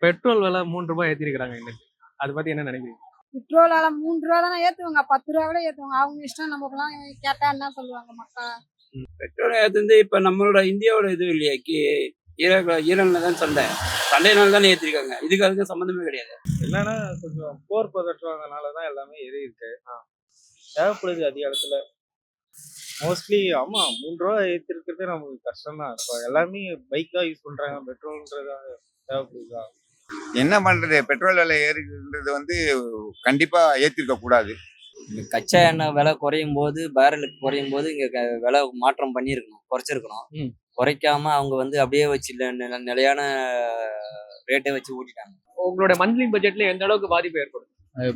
Petrol விலை ரூ. 3 ஏத்திருக்காங்க இன்னைக்கு. அத பத்தி என்ன நினைக்கிறீங்க? பெட்ரோல் விலை ரூ. 3 தானே ஏத்துவாங்க. ரூ. 10 கூட ஏத்துவாங்க. அவங்க இஷ்டம். நமக்குலாம் கேட்டா என்ன சொல்லுவாங்க மக்கள்? பெட்ரோல் ஏத்துந்து இப்ப நம்மளோட இந்தியாவோட இது இல்லையா ஈரான்ல தான் சண்டைனால தானே ஏத்திருக்காங்க. இதுக்கு அதுக்கு சம்மந்தமே கிடையாது. என்னன்னா கொஞ்சம் போர் பதற்றம்னாலதான் எல்லாமே ஏறி இருக்கு. தேவைப்படுது அதிக இடத்துல. மோஸ்ட்லி ஆமா ரூ. 3 ஏத்திருக்கிறது நமக்கு கஷ்டம் தான். இப்போ எல்லாமே பைக்கா யூஸ் பண்றாங்க. பெட்ரோல்ன்றதா தேவைப்படுதா? என்ன பண்றது, பெட்ரோல் விலை ஏறின்றது வந்து கண்டிப்பா ஏத்திருக்க கூடாது. கச்சா எண்ணெய் விலை குறையும் போது, பேரலுக்கு குறையும் போது இங்க விலை மாற்றம் பண்ணியிருக்கணும், குறைச்சிருக்கணும். குறைக்காம அவங்க வந்து அப்படியே வச்சு நிலையான ரேட்டை வச்சு ஓட்டிட்டாங்க. உங்களோட மந்த்லி பட்ஜெட்ல எந்த அளவுக்கு பாதிப்பு ஏற்படும்?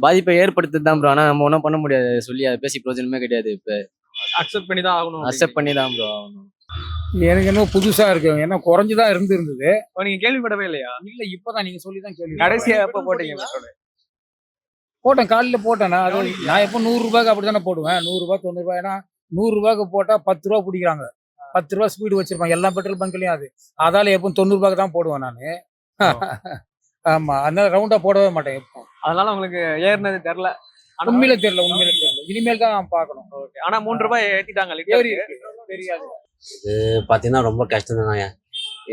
பாதிப்பை ஏற்படுத்துது தான் ப்ரோ. ஆனா நம்ம ஒன்றும் பண்ண முடியாது, சொல்லி அதை பேசி பிரயோஜனமே கிடையாது. இப்போ அக்செப்ட் பண்ணி தான் ஆகணும். அக்செப்ட் பண்ணி தான் ப்ரோ ஆகணும். எனக்கு என்ன புதுசா இருக்கு, ஏன்னா குறைஞ்சுதான் இருந்தது. நீங்க கேள்விப்படவே இல்லையா? இல்ல, இப்பதான் நீங்க சொல்லிதான் கேள்வி. கடைசியா எப்ப போட்டீங்க பெட்ரோல்? போட்டேன், காலையில போட்டேன். நான் எப்போ ₹100 அப்படித்தானே போடுவேன். ₹100 ₹90. ஏன்னா ₹100 போட்டா ₹10 பிடிக்கிறாங்க. ₹10 ஸ்பீடு வச்சிருப்பாங்க எல்லா பெட்ரோல் பங்க்லயும். அதால எப்போ ₹90 தான் போடுவேன் நானு. ஆமா, அதனால ரவுண்டா போடவே மாட்டேன் எப்போ. அதனால உங்களுக்கு ஏறினது தெரியல. உண்மையில தெரியல. இனிமேல் தான் நான் பார்க்கணும். ஆனா ரூ. 3 ஏத்திட்டாங்க லிட்டர். தெரியாது. இது பார்த்தீங்கன்னா ரொம்ப கஷ்டம் தானே.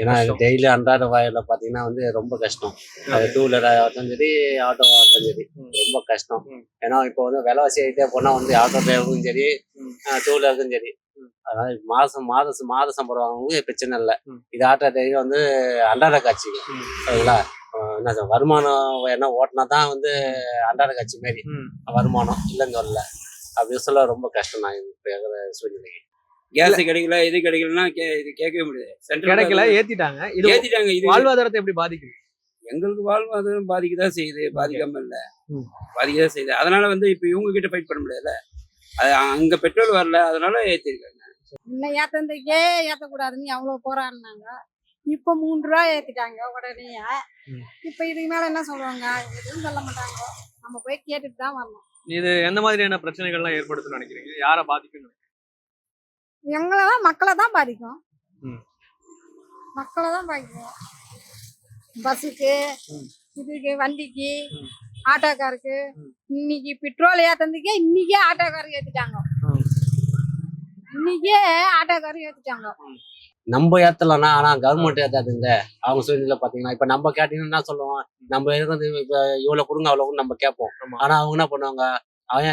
ஏன்னா டெய்லி அன்றாட வாயில பார்த்தீங்கன்னா வந்து ரொம்ப கஷ்டம். அது 2 வீலர் ஆகட்டும் சரி, ஆட்டோ ஆகட்டும் சரி, ரொம்ப கஷ்டம். ஏன்னா இப்போ வந்து விலைவாசி ஆகிட்டே போனால் வந்து ஆட்டோ டிரைவருக்கும் சரி, 2 வீலருக்கும் சரி, அதாவது மாத சம்பளம் வாங்கும்போது பிரச்சனை இல்லை. இது ஆட்டோ டிரைவர் வந்து அன்றாட காட்சி சரிங்களா. என்ன வருமானம் என்ன ஓட்டினா தான் வந்து அன்றாட காட்சி மாரி வருமானம் இல்லைன்னு சொல்லல. அப்படி சொல்ல ரொம்ப கஷ்டம் தான் இப்போ இருக்கிற சூழ்நிலைக்கு. கேஸ் கிடைக்கல, இது கிடைக்கலன்னா இது கேட்கவே முடியாது. கிடைக்கல, ஏத்திட்டாங்க. இது வாழ்வாதாரத்தை எப்படி பாதிக்குது? எங்களுக்கு வாழ்வாதாரம் பாதிக்கதான் செய்யுது, பாதிக்காம இல்ல, பாதிக்கதான் செய்யுது. அதனால வந்து இப்ப இவங்க கிட்ட ஃபைட் பண்ண முடியாதுல்ல. அது அங்க பெட்ரோல் வரல, அதனால ஏத்திருக்காங்க. இன்னும் ஏத்தந்துக்கே ஏத்தக்கூடாதுன்னு எவ்வளவு போராடினாங்க. இப்ப ரூ. 3 ஏத்திட்டாங்க உடனே. இப்ப இதுக்கு மேல என்ன சொல்லுவாங்க? எதுவும் சொல்ல மாட்டாங்க. நம்ம போய் கேட்டுட்டு தான் வரணும். இது எந்த மாதிரியான பிரச்சனைகள்லாம் ஏற்படுத்தும்னு நினைக்கிறீங்க? யாரை பாதிக்கும்? எங்களதான் மக்களை தான் பாதிக்கும். மக்களை தான் பாதிக்கும். பஸ்ஸுக்கு, இதுக்கு, வண்டிக்கு, ஆட்டோக்காருக்கு. இன்னைக்கு பெட்ரோல் ஏத்தந்துக்கே இன்னைக்கே ஆட்டோக்காரருக்கு ஏத்திட்டாங்க. இன்னைக்கே ஆட்டோக்காரருக்கு ஏத்திட்டாங்க. நம்ம ஏத்தலாம்னா, ஆனா கவர்மெண்ட் ஏத்தாதுங்க. அவங்க சூழ்நிலை பாத்தீங்கன்னா இப்ப நம்ம கேட்டீங்கன்னா என்ன சொல்லுவோம், நம்ம இருக்கிறது இப்ப இவ்வளவு கொடுங்க அவ்வளவு கொடுங்க நம்ம கேட்போம். ஆனா அவங்க என்ன பண்ணுவாங்க, அவன்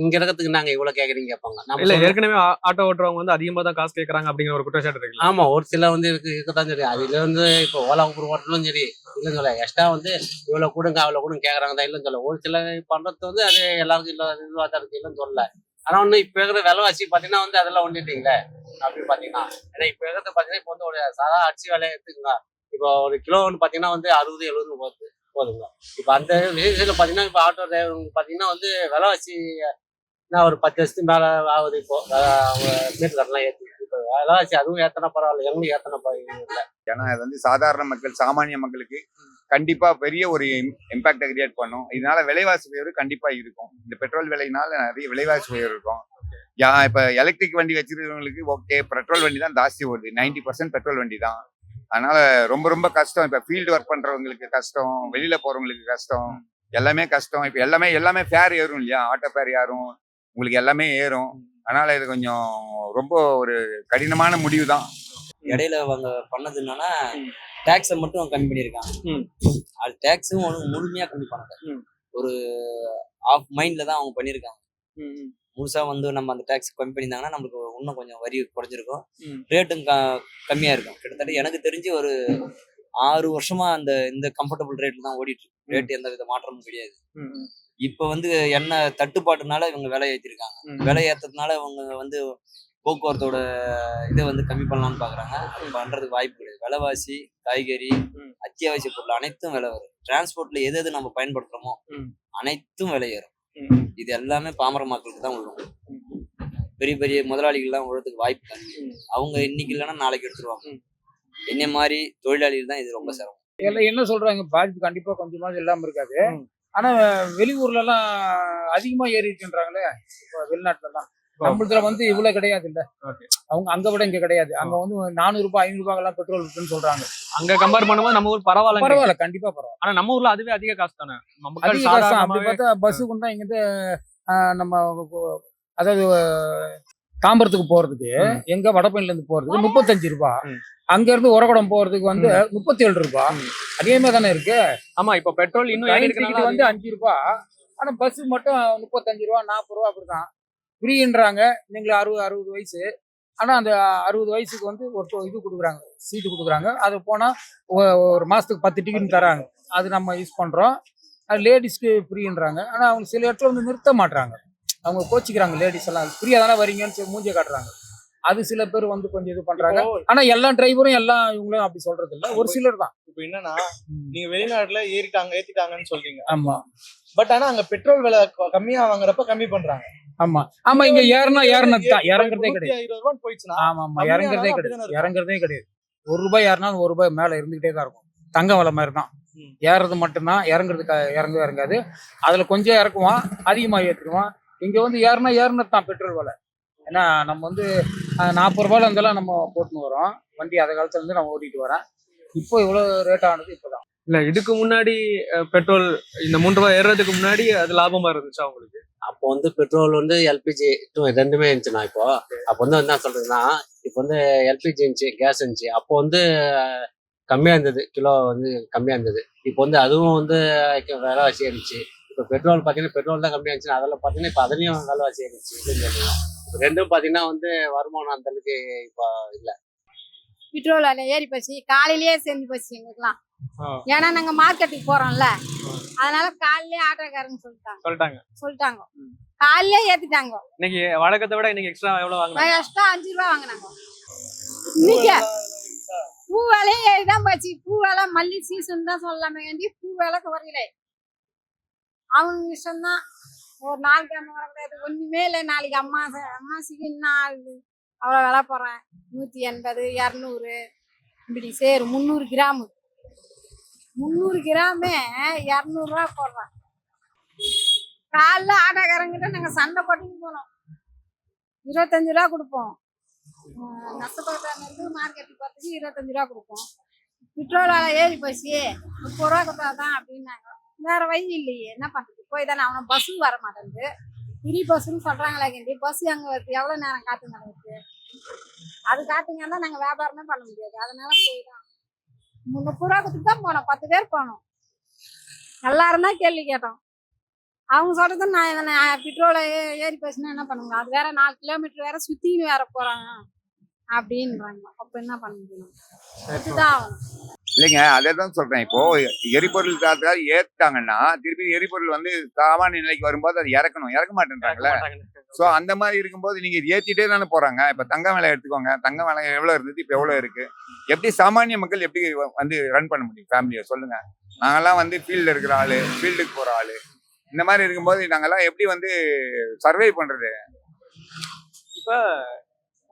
இங்க இருக்கிறதுக்கு நாங்க இவ்வளவு கேக்குறீங்க கேட்பாங்க. இல்ல, ஏற்கனவே ஆட்டோ ஓட்டுறவங்க வந்து அதிகமா தான் காசு கேட்கறாங்க அப்படிங்கிற ஒரு குற்றச்சாட்டு இருக்கு. ஆமா, ஒரு சில வந்து இருக்கதான் சரி. அதுல வந்து இப்ப ஓலா ஊபர் ஓட்டலும் சரி, இல்லைன்னு சொல்ல எக்ஸ்ட்ரா வந்து இவ்வளவு கொடுங்க அவ்வளவு கொடுங்க கேக்குறாங்க தான் இல்லைன்னு சொல்ல. ஒரு சில பண்றது வந்து அது எல்லாருக்கும் இதுவா தான் இருக்கு, இல்லைன்னு சொல்லல. ஆனா வந்து இப்ப இருக்கிற விலைவாசி பாத்தீங்கன்னா வந்து அதெல்லாம் ஒன்றுட்டீங்களே அப்படின்னு பாத்தீங்கன்னா. ஏன்னா இப்ப இருக்கிறது பாத்தீங்கன்னா இப்ப வந்து ஒரு சாதா அரிசி விலையை எடுத்துக்கோங்க. இப்போ ஒரு கிலோ வந்து பாத்தீங்கன்னா வந்து 60-70 போதுங்க. இப்ப அந்த விஷயத்துல பாத்தீங்கன்னா இப்ப ஆட்டோ டிரைவர் பாத்தீங்கன்னா வந்து விலைவாசி ஒரு 10 வருஷத்துக்கு மேல ஆகுது. இப்போ மீட்டர் கட்டெல்லாம் ஏற்றி இப்போ விலைவாசி அதுவும் ஏத்தனா பரவாயில்ல, எங்களுக்கு ஏத்தனா இல்லை. ஏன்னா அது வந்து சாதாரண மக்கள், சாமானிய மக்களுக்கு கண்டிப்பா பெரிய ஒரு இம்பாக்டை கிரியேட் பண்ணும். இதனால விலைவாசி உயர்வு கண்டிப்பா இருக்கும். இந்த பெட்ரோல் விலையினால நிறைய விலைவாசி உயர்வு இருக்கும். இப்ப எலக்ட்ரிக் வண்டி வச்சிருக்கவங்களுக்கு ஓகே, பெட்ரோல் வண்டி தான் ஜாஸ்தி ஓடுது. 90% பெட்ரோல் வண்டி தான். அதனால ரொம்ப ரொம்ப கஷ்டம். இப்ப ஃபீல்டு ஒர்க் பண்றவங்களுக்கு கஷ்டம், வெளியில போறவங்களுக்கு கஷ்டம், எல்லாமே கஷ்டம். இப்ப எல்லாமே ஃபேர் ஏறும் இல்லையா, ஆட்டோ ஃபேர் ஏறும், உங்களுக்கு எல்லாமே ஏறும். அதனால இது கொஞ்சம் ரொம்ப ஒரு கடினமான முடிவு தான். இடையில அவங்க பண்ணது என்னன்னா டேக்ஸை மட்டும் கம்மி பண்ணியிருக்காங்க. அது டேக்ஸும் முழுமையா கம்மி பண்ணல, ஒரு ஆஃப் மைண்ட்ல தான் அவங்க பண்ணியிருக்காங்க. முழுசா வந்து நம்ம அந்த டேக்ஸ் கம்மி பண்ணியிருந்தாங்கன்னா நம்மளுக்கு இன்னும் கொஞ்சம் வரி குறைஞ்சிருக்கும், ரேட்டும் கம்மியா இருக்கும். கிட்டத்தட்ட எனக்கு தெரிஞ்சு ஒரு 6 வருஷமா இந்த கம்ஃபர்டபுள் ரேட்ல தான் ஓடிட்டு இருக்கு. ரேட் எந்த வித மாற்றமும் கிடையாது. இப்ப வந்து எண்ணெய் தட்டுப்பாட்டுனால இவங்க விலை ஏற்றிருக்காங்க. விலை ஏற்றதுனால இவங்க வந்து போக்குவரத்தோட இதை வந்து கம்மி பண்ணலாம்னு பாக்குறாங்க. அது பண்றதுக்கு வாய்ப்பு கிடையாது. விலைவாசி, காய்கறி, அத்தியாவசிய பொருள் அனைத்தும் விலை வரும். டிரான்ஸ்போர்ட்ல எது நம்ம பயன்படுத்துறோமோ அனைத்தும் விலை ஏறும். இது எல்லாமே பாமர மக்களுக்கு தான் உள்ளும். பெரிய பெரிய முதலாளிகள்லாம் உழறதுக்கு வாய்ப்பு கம்மி. அவங்க இன்னைக்கு இல்லைன்னா நாளைக்கு எடுத்துருவாங்க. என்ன மாதிரி தொழிலாளிகள் தான் இது ரொம்ப சிரமம். எல்லாம் என்ன சொல்றாங்க, பாதிப்பு கண்டிப்பா கொஞ்சமாவது இல்லாம இருக்காது. ஆனா வெளியூர்ல எல்லாம் அதிகமா ஏறிச்சுன்றாங்களே, இப்போ வெளிநாட்டுல எல்லாம் நம்மளதுல வந்து இவ்வளவு கிடையாது இல்ல. Okay. அவங்க அங்க விட இங்க கிடையாது. அங்க வந்து 400 ரூபாய் 500 ரூபாய்லாம் பெட்ரோல் இருக்குன்னு சொல்றாங்க. அங்க கம்பேர் பண்ணும்போது நம்ம ஊர் பரவாயில்ல. பரவாயில்ல, கண்டிப்பா பரவாயில்ல. ஆனா நம்ம ஊர்ல அதுவே அதிக காசு தானே. மக்கள் அதிக காசு தான். அப்படி சாதாரணமாவே பார்த்தா பஸ்ஸுக்கு தான் இங்கிருந்து நம்ம அதாவது தாம்பரத்துக்கு போறதுக்கு எங்க வடபழனில இருந்து போறதுக்கு 35 ரூபாய். அங்க இருந்து உரகுடம் போறதுக்கு வந்து 37 ரூபாய். அதே மாதிரி தானே இருக்கு. ஆமா இப்ப பெட்ரோல் இன்னும் ஏறி ட்ரெயின் இருக்கனால டிக்கெட் வந்து 5 ரூபாய். ஆனா பஸ் மட்டும் 35 ரூபாய் 40 ரூபாய் அப்படிதான். ஃப்ரீன்றாங்க. நீங்களே 60 வயசு. ஆனா அந்த 60 வயசுக்கு வந்து ஒரு இது கொடுக்குறாங்க, சீட்டு கொடுக்குறாங்க. அது போனா ஒரு மாசத்துக்கு 10 டிக்கெட் தராங்க. அது நம்ம யூஸ் பண்றோம். அது லேடிஸ்க்கு ஃப்ரீன்றாங்க. ஆனா அவங்க சில இடத்துல வந்து நிறுத்த மாட்டாங்க. அவங்க கோச்சிக்கிறாங்க. லேடிஸ் எல்லாம் ஃப்ரீயா தானே வரீங்கன்னு சொல்லி மூஞ்சிய காட்டுறாங்க. அது சில பேர் வந்து கொஞ்சம் இது பண்றாங்க. ஆனா எல்லா டிரைவரும் எல்லாம் இவங்களும் அப்படி சொல்றது இல்ல. ஒரு சிலர் தான். இப்போ என்னன்னா நீங்க வெளிநாட்டுல ஏத்திட்டாங்கன்னு சொல்றீங்க. ஆமா பட் ஆனா அங்க பெட்ரோல் விலை கம்மியா வாங்குறப்ப கம்மி பண்றாங்க. ஆமா ஆமா இங்க ஏறினது தான். இறங்குறதே கிடையாது. 150 ரூபாய் போயிடுச்சுன்னா ஆமா ஆமா இறங்குறதே கிடையாது. இறங்குறதே கிடையாது. ₹1 ஏறினாலும் ₹1 மேல இருந்துகிட்டே தான் இருக்கும். தங்க விலை மாதிரி தான். ஏறுறது மட்டும்தான். இறங்குறது இறங்கவே இறங்காது. அதுல கொஞ்சம் இறக்குவான், அதிகமா ஏற்றுக்குவான். இங்க வந்து ஏறினது தான் பெட்ரோல் விலை. ஏன்னா நம்ம வந்து 40 ரூபாயில இருந்தெல்லாம் நம்ம போட்டுன்னு வரோம். வண்டி அந்த காலத்துல இருந்து நான் ஓட்டிட்டு வரேன். இப்போ இவ்வளவு ரேட் ஆனது இப்பதான். இல்ல இதுக்கு முன்னாடி பெட்ரோல் இந்த 3 ரூபாய் ஏறதுக்கு முன்னாடி அது லாபமா இருந்துச்சா உங்களுக்கு? அப்போ வந்து பெட்ரோல் வந்து எல்பிஜி ரெண்டுமே இருந்துச்சுண்ணா. இப்போ அப்போ வந்து என்ன சொல்றதுன்னா, இப்போ வந்து எல்பிஜி இருந்துச்சு, கேஸ் இருந்துச்சு. அப்போ வந்து கம்மியா இருந்தது, கிலோ வந்து கம்மியா இருந்தது. இப்போ வந்து அதுவும் வந்து விலைவாசி இருந்துச்சு. இப்போ பெட்ரோல் பார்த்தீங்கன்னா பெட்ரோல் தான் கம்மியா இருந்துச்சு. அதில் பார்த்தீங்கன்னா இப்போ அதுலயும் விலைவாசி இருந்துச்சு. ரெண்டும் பார்த்தீங்கன்னா வந்து வருமானம் அந்த அளவுக்கு இப்போ இல்லை. பெட்ரோல் விலை ஏறி போச்சு. காலையிலேயே சேர்ந்து போச்சு எங்களுக்குலாம். ஏன்னா நாங்க மார்க்கெட்டுக்கு போறோம்ல, அதனால காலையிலேயே ஆட்டோக்காரங்க சொல்லிட்டாங்க. காலையிலே ஏத்திட்டாங்க. இன்னைக்கு வழக்கத்தை விட இன்னைக்கு எக்ஸ்ட்ரா எவ்வளவு வாங்குறாங்க? எக்ஸ்ட்ரா 5 ரூபாய் வாங்கினாங்க. இன்னைக்கு பூ விலையே ஏறிதான் போச்சு. பூ விலை மல்லி சீசன் தான் சொல்லலாமே வேண்டி பூ விலை குறையல. அவங்க இஷ்டம்தான். ஒரு நாள் கிழமை வரக்கூடாது, ஒண்ணுமே இல்லை. நாளைக்கு அம்மாசிக்கு என்ன ஆகுது, அவ்வளோ விலை போடுறேன். 180 200 இப்படி சேரும். 300 கிராமு 300 கிராமே 200 ரூபா போடுறேன். காலைல ஆட்டோக்காரங்கிட்ட நாங்கள் சண்டை போட்டுன்னு போனோம். 25 ரூபா கொடுப்போம். நஷ்டப்பட்டு மார்க்கெட்டுக்கு போகிறதுக்கு 25 ரூபா கொடுப்போம். பெட்ரோல் விலை ஏறி போச்சு, 30 ரூபா கொடுத்தா தான் அப்படின்னாங்க. வேற வழி இல்லையே, என்ன பண்ணுறது? போய் தானே அவனை. பஸ்ஸும் வர மாட்டேங்குது. ஃப்ரீ பஸ்ஸுன்னு சொல்கிறாங்களே கேண்டி, பஸ் அங்கே வருது. எவ்வளோ நேரம் காத்து நடக்குது? அது காத்துங்கன்னா நாங்கள் வியாபாரமே பண்ண முடியாது. அதனால போய் தான் 30 ரூபா கொடுத்துட்டு தான் போனோம். 10 பேர் போனோம். எல்லாரும் தான் கேள்வி கேட்டோம். அவங்க சொல்றது நான் பெட்ரோலை ஏறி போச்சுன்னா என்ன பண்ணுங்க? அது வேற 4 கிலோமீட்டர் வேற சுத்தின்னு வேற போறாங்க அப்படின்றாங்க. அப்ப என்ன பண்ண முடியும்? இதுதான் ஆகணும். இல்லைங்க, அதே தான் சொல்றேன். இப்போ எரிபொருள் காத்துக்காக ஏத்தாங்கன்னா திருப்பி எரிபொருள் வந்து சாமானிய நிலைக்கு வரும்போது அது இறக்க மாட்டேன்றாங்களே. ஸோ அந்த மாதிரி இருக்கும்போது நீங்க ஏத்திட்டே தானே போறாங்க. இப்ப தங்க விலை எடுத்துக்கோங்க. தங்க விலை எவ்வளவு இருந்தது, இப்ப எவ்வளவு இருக்கு? எப்படி சாமானிய மக்கள் எப்படி வந்து ரன் பண்ண முடியும் ஃபேமிலியை சொல்லுங்க? நாங்கெல்லாம் வந்து ஃபீல்டில் இருக்கிற ஆளு, ஃபீல்டுக்கு போற ஆளு. இந்த மாதிரி இருக்கும்போது நாங்கெல்லாம் எப்படி வந்து சர்வை பண்றது? இப்ப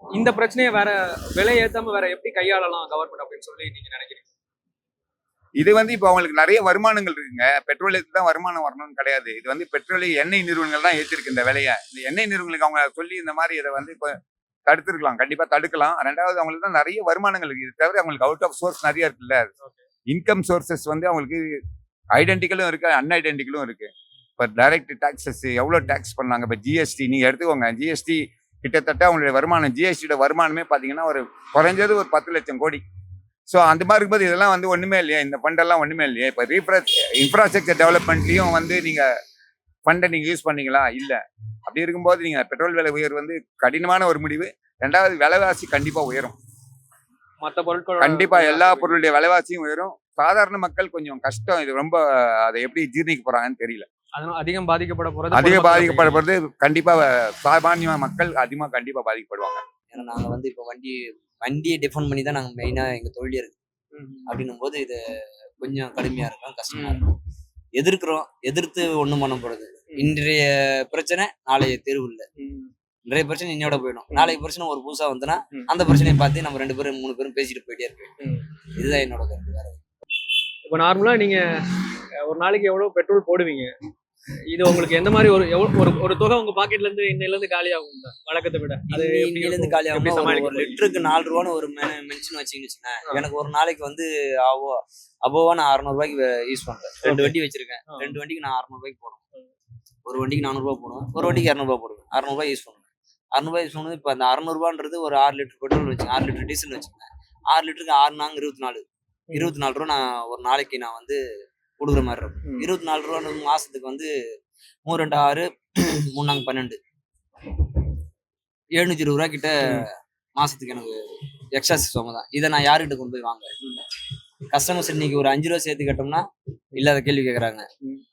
இந்த பிரச்சனையை வேற விலை ஏத்தாம வேற எப்படி கையாளலாம் கவர்மெண்ட் அப்படின்னு சொல்லி நீங்க நினைக்கிறீங்க? இது வந்து இப்போ அவங்களுக்கு நிறைய வருமானங்கள் இருக்குங்க. பெட்ரோல் ஏற்றி தான் வருமானம் வரணும்னு கிடையாது. இது வந்து பெட்ரோல் எண்ணெய் நிறுவனங்கள் தான் ஏற்றிருக்கு இந்த விலையை. இந்த எண்ணெய் நிறுவனங்களுக்கு அவங்க சொல்லி இந்த மாதிரி இதை வந்து இப்போ தடுத்துருக்கலாம், கண்டிப்பா தடுக்கலாம். ரெண்டாவது அவங்களுக்கு தான் நிறைய வருமானங்கள் இருக்கு. இது தவிர அவங்களுக்கு அவுட் ஆஃப் சோர்ஸ் நிறைய இருக்குல்ல. இன்கம் சோர்சஸ் வந்து அவங்களுக்கு ஐடென்டிக்கலும் இருக்கு, அன்ஐடென்டிக்கலும் இருக்கு. இப்போ டைரக்ட் டாக்ஸஸ் எவ்வளோ டேக்ஸ் பண்ணாங்க. இப்போ ஜிஎஸ்டி நீங்கள் எடுத்துக்கோங்க. ஜிஎஸ்டி கிட்டத்தட்ட அவங்களுடைய வருமானம், ஜிஎஸ்டியோட வருமானமே பார்த்தீங்கன்னா ஒரு குறைஞ்சது ஒரு 10 லட்சம் கோடி. ஸோ அந்த மாதிரி இருக்கும்போது இதெல்லாம் வந்து ஒன்றுமே இல்லையா? இந்த ஃபண்டெல்லாம் ஒன்றுமே இல்லையா? இப்போ இன்ஃப்ராஸ்ட்ரக்சர் டெவலப்மெண்ட்லேயும் வந்து நீங்கள் ஃபண்டை நீங்கள் யூஸ் பண்ணீங்களா? இல்லை. அப்படி இருக்கும்போது நீங்கள் பெட்ரோல் விலை உயர்வு வந்து கடினமான ஒரு முடிவு. ரெண்டாவது விலைவாசி கண்டிப்பாக உயரும். மற்ற பொருட்கள் கண்டிப்பாக எல்லா பொருளுடைய விலைவாசியும் உயரும். சாதாரண மக்கள் கொஞ்சம் கஷ்டம். இது ரொம்ப அதை எப்படி ஜீர்ணிக்க போகிறாங்கன்னு தெரியல. அதனால அதிகம் பாதிக்கப்பட போறது கண்டிப்பா சாமானிய மக்கள் அதிகமா கண்டிப்பா பாதிக்கப்படுவாங்க. ஏன்னா நாங்க வந்து இப்போ வண்டியை டிஃபெண்ட் பண்ணி தான் நாங்கள் மெயினா எங்க தொழில் இருக்கு. அப்படின்னும் போது இது கொஞ்சம் கடுமையா இருக்கும், கஷ்டமா இருக்கும். எதிர்த்து ஒண்ணும் பண்ண போறது. இன்றைய பிரச்சனை நாளைய தீர்வு இல்லை. நிறைய பிரச்சனை இன்னையோட போயிடும். நாளைக்கு பிரச்சனை ஒரு புதுசா வந்துன்னா அந்த பிரச்சனையை பார்த்து நம்ம 2 பேரும் 3 பேரும் பேசிட்டு போயிட்டே இருக்கோம். இதுதான் என்னோட கருத்து. வேற இப்போ நார்மலா நீங்க ஒரு நாளைக்கு எவ்வளவு பெட்ரோல் போடுவீங்க? இது உங்களுக்கு எந்த மாதிரி ஒரு தொகை உங்க பாக்கெட்ல இருந்து இன்னையில இருந்து காலி ஆகும் வழக்கத்தை விட அது இன்னிலேருந்து காலி எப்படி ஆகும். சமாளிக்க ஒரு லிட்டருக்கு 4 ரூபான்னு ஒரு மென்ஷன் வச்சுக்கிச்சுங்க. எனக்கு ஒரு நாளைக்கு வந்து அபோவா நான் 600 ரூபாய்க்கு யூஸ் பண்றேன். 2 வண்டி வச்சிருக்கேன். 2 வண்டிக்கு நான் 600 ரூபாய்க்கு போடுவேன். ஒரு வண்டிக்கு 400 ரூபாய் போடுவேன், ஒரு வண்டிக்கு 200 ரூபாய் போடுவேன். 600 ரூபாய் யூஸ் பண்ணுவேன். 600 ரூபாய் யூஸ் பண்ணுறது இப்போ அந்த 600 ரூபான்றது ஒரு 6 லிட்டர் பெட்ரோல் வச்சு 6 லிட்டர் டீசல் வச்சுக்கேன். 6 லிட்டருக்கு 6 நாங்க 24 ரூபா நான் ஒரு நாளைக்கு நான் வந்து கொடுக்குற மாதிரி இருக்கும். 24 ரூபா மாசத்துக்கு வந்து 3 2 6 3 நாங்க 12 720 ரூபா கிட்ட மாசத்துக்கு எனக்கு எக்ஸ்ட்ரா சுமை தான். இதை நான் யாருக்கிட்ட கொண்டு போய் வாங்க? கஸ்டமர்ஸ் இன்னைக்கு ஒரு 5 ரூபா சேர்த்து கேட்டோம்னா இல்லாத கேள்வி கேட்குறாங்க.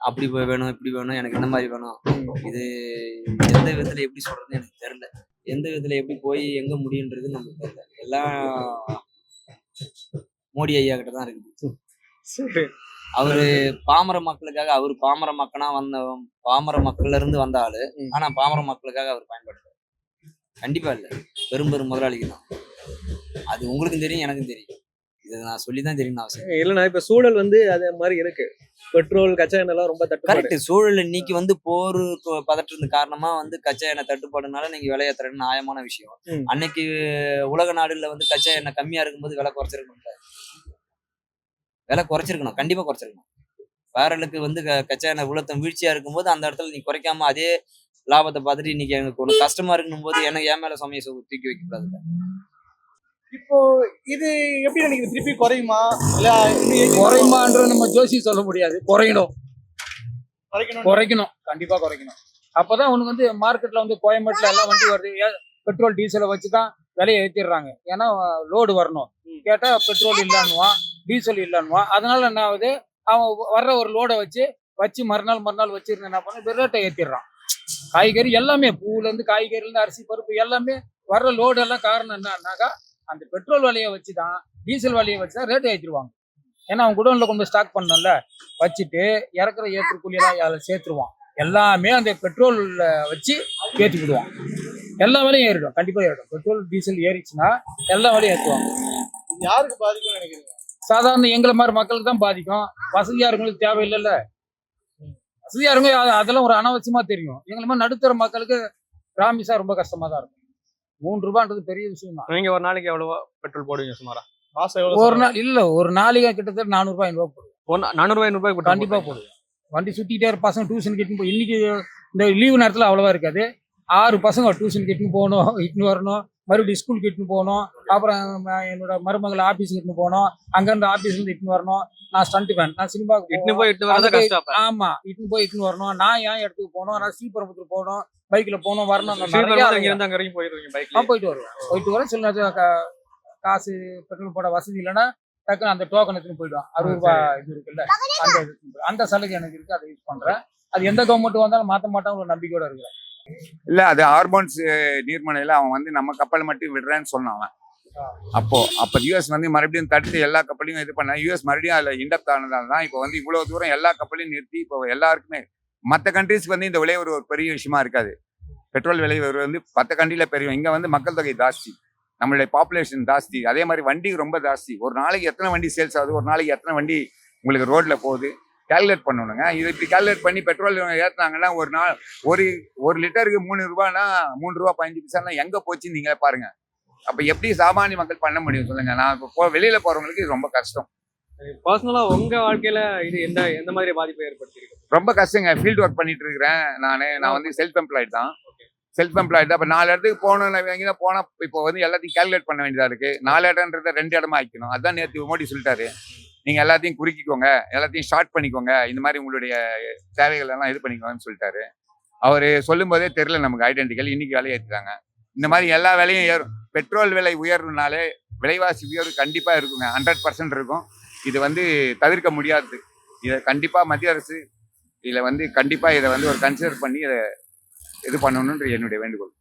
அப்படி போய் வேணும், இப்படி வேணும், எனக்கு இந்த மாதிரி வேணும். இது எந்த விதத்துல எப்படி சொல்றதுன்னு எனக்கு தெரியல. எந்த விதத்துல எப்படி போய் எங்க முடியுன்றது நமக்கு தெரியல. எல்லாம் மோடி ஐயா கிட்ட தான் இருக்குது. அவரு பாமர மக்களுக்காக, அவர் பாமர மக்கள்ல இருந்து வந்த ஆளு. ஆனா பாமர மக்களுக்காக அவர் பயன்படுத்துறாரு. கண்டிப்பா இல்ல, பெரும் முதலாளிக்கு தான். அது உங்களுக்கும் தெரியும், எனக்கும் தெரியும். இதை நான் சொல்லிதான் தெரியும் அவசியம் இல்லைண்ணா. இப்ப சூழல் வந்து அதே மாதிரி இருக்கு. பெட்ரோல் கச்சா எண்ணெய் ரொம்ப தட்டுப்பாடு. கரெக்ட். சூழல் இன்னைக்கு வந்து போர் பதற்றது காரணமா வந்து கச்சா எண்ணெய் தட்டுப்பாடுனால நீங்க விலையேற்றுறது நியாயமான விஷயம். அன்னைக்கு உலக நாடுல வந்து கச்சா எண்ணெய் கம்மியா இருக்கும்போது விலை குறைச்சிருக்கணும். கண்டிப்பா குறைச்சிருக்கணும். பேரலுக்கு வந்து கச்சா எண்ணெய் உலகம் வீழ்ச்சியா இருக்கும்போது அந்த இடத்துல நீ குறைக்காம அதே லாபத்தை பார்த்துட்டு இன்னைக்கு எனக்கு ஒன்று கஷ்டமா இருக்கணும் போது எனக்கு என் மேல சமய தூக்கி வைக்கக்கூடாது. இப்போ இது எப்படி நினைக்கிறீங்க? திருப்பி குறையுமா இல்ல குறையுமான்றது நம்ம ஜோசி சொல்ல முடியாது. குறைக்கணும், கண்டிப்பா குறைக்கணும். அப்பதான் உனக்கு வந்து மார்க்கெட்ல வந்து கோயம்பேட்டில் எல்லாம் வண்டி வருது. பெட்ரோல் டீசலை வச்சுதான் விலையை ஏற்றிடுறாங்க. ஏன்னா லோடு வரணும். கேட்டா பெட்ரோல் இல்லைன்னுவான், டீசல் இல்லைன்னுவான். அதனால என்ன ஆகுது, அவன் வர்ற ஒரு லோடை வச்சு மறுநாள் வச்சிருந்து என்ன பண்ண ரேட்டை ஏற்றிடுறான். காய்கறி எல்லாமே, பூலேருந்து காய்கறிலேருந்து அரிசி பருப்பு எல்லாமே வர்ற லோடு எல்லாம் காரணம் என்னன்னாக்கா அந்த பெட்ரோல் விலையை வச்சுதான், டீசல் விலையை வச்சுதான் ரேட்டை ஏற்றிடுவாங்க. ஏன்னா அவன் குடோன்ல கொண்டு போய் ஸ்டாக் பண்ணல வச்சுட்டு இறக்குற ஏற்றுக்கூலியெல்லாம் அதில் சேர்த்துருவான். எல்லாமே அந்த பெட்ரோல் வச்சு ஏற்றி விடுவான். எல்லா வேலையும் ஏறிடும், கண்டிப்பா ஏறிடும். பெட்ரோல் டீசல் ஏறிச்சுன்னா எல்லா வேலையும் ஏற்றுவாங்க. யாருக்கு பாதிக்கும் நினைக்கிறீங்க? சாதாரண எங்களை மாதிரி மக்களுக்கு தான் பாதிக்கும். வசதியா இருக்கவங்களுக்கு தேவையில்லைல்ல. வசதியா இருங்க அதெல்லாம் ஒரு அனாவசியமா தெரியும். எங்களை மாதிரி நடுத்தர மக்களுக்கு ராமிசா ரொம்ப கஷ்டமா தான் இருக்கும். 3 ரூபான்றது பெரிய விஷயம் தான். நீங்க ஒரு நாளைக்கு எவ்வளவு பெட்ரோல் போடுவீங்க சுமாரா? மாசம் எவ்வளவு? ஒரு நாள் இல்ல, ஒரு நாளைக்கு கிட்டத்தட்ட 400 ரூபாய் 500 ரூபாய் போடுவோம். 400 500 ரூபாய் கண்டிப்பா போடுவோம். வண்டி சுத்திட்டே பசங்க டியூஷன் கிட்டுன்னு போய், இன்னைக்கு இந்த லீவு நேரத்துல அவ்வளவா இருக்காது. 6 பசங்க டியூஷன் கிட்டுன்னு போகணும், இட்டுன்னு வரணும், மறுபடியும் ஸ்கூல் கிட்டுன்னு போகணும். அப்புறம் என்னோட மருமகள் ஆபீஸ் கிட்டுன்னு போகணும், அங்கிருந்து ஆபீஸ்ல இருந்து இட்டுன்னு வரணும். நான் ஸ்டண்ட் மேன், நான் சினிமாவுக்கு ஆமா இட்டுன்னு போய் இட்டுன்னு வரணும். நான் ஏன் இடத்துக்கு போகணும், நான் ஸ்ரீபெரும்புத்தூர் போகணும், பைக்ல போகணும், வரணும். போயிட்டு வரேன். சில நேரத்தில் காசு பெட்ரோல் போட வசதி இல்லைன்னா டக்குன்னு அந்த டோக்கன் எடுத்துன்னு போயிடுவான். 60 ரூபாய் இது இருக்குல்ல, அந்த சலுகை எனக்கு இருக்கு, அதை யூஸ் பண்றேன். அது எந்த கவர்மெண்ட் வந்தாலும் மாற்ற மாட்டாங்க ஒரு நம்பிக்கையோட இருக்கிறேன். இல்ல அது ஹார்மோன்ஸ் நீர்மனையில அவன் வந்து நம்ம கப்பல் மட்டும் விடுறேன்னு சொன்னான். அப்போ யூஎஸ் வந்து மறுபடியும் தடுத்து எல்லா கப்பலையும் இது பண்ண, யூஎஸ் மறுபடியும் அதில் இண்டப்ட் ஆனதால தான் இப்போ வந்து இவ்வளவு தூரம் எல்லா கப்பலையும் நிறுத்தி இப்போ எல்லாருக்குமே மற்ற கண்ட்ரீஸ்க்கு வந்து இந்த விலை ஒரு பெரிய விஷயமா இருக்காது. பெட்ரோல் விலை வந்து மற்ற கண்ட்ரியில பெரிய, இங்க வந்து மக்கள் தொகை ஜாஸ்தி, நம்மளுடைய பாப்புலேஷன் ஜாஸ்தி, அதே மாதிரி வண்டி ரொம்ப ஜாஸ்தி. ஒரு நாளைக்கு எத்தனை வண்டி சேல்ஸ் ஆகுது, ஒரு நாளைக்கு எத்தனை வண்டி உங்களுக்கு ரோட்ல போகுது, கால்குலேட் பண்ணணுங்க. இது இப்படி கால்குலேட் பண்ணி பெட்ரோல் ஏற்றினாங்கன்னா ஒரு நாள் ஒரு லிட்டருக்கு 3 ரூபாய்னா 3 ரூபா 15 பைசானா எங்க போச்சுன்னு நீங்களே பாருங்க. அப்ப எப்படி சாமானிய மக்கள் பண்ண முடியும் சொல்லுங்க? நான் இப்போ வெளியில போறவங்களுக்கு இது ரொம்ப கஷ்டம். பர்சனலா உங்க வாழ்க்கையில இது எந்த மாதிரி பாதிப்பை ஏற்படுத்திருக்கு? ரொம்ப கஷ்டங்க. ஃபீல்டு ஒர்க் பண்ணிட்டு இருக்கிறேன் நான் வந்து செல்ஃப் எம்ப்ளாய்டு தான். அப்ப 4 இடத்துக்கு போகணும்னு போனா இப்போ வந்து எல்லாத்தையும் கால்குலேட் பண்ண வேண்டியதா இருக்கு. 4 இடம்ன்றத 2 இடமா ஆக்கணும். அதான் நேற்று மோடி சொல்லிட்டாரு, நீங்க எல்லாத்தையும் குறுக்கிக்கோங்க, எல்லாத்தையும் ஷார்ட் பண்ணிக்கோங்க, இந்த மாதிரி உங்களுடைய தேவைகள் எல்லாம் இது பண்ணிக்கோங்கன்னு சொல்லிட்டாரு. அவரு சொல்லும் போதே தெரியல நமக்கு ஐடென்டிக்கல். இன்னைக்கு விலையை ஏற்றுறாங்க. இந்த மாதிரி எல்லா விலையும் ஏறும். பெட்ரோல் விலை உயர்வுனாலே விலைவாசி உயர்வு கண்டிப்பா இருக்குங்க, 100% இருக்கும். இது வந்து தவிர்க்க முடியாது. இதை கண்டிப்பா மத்திய அரசு இதில் வந்து கண்டிப்பா இதை வந்து ஒரு கன்சிடர் பண்ணி இதை இது பண்ணணும்ன்ற என்னுடைய வேண்டுகோள்.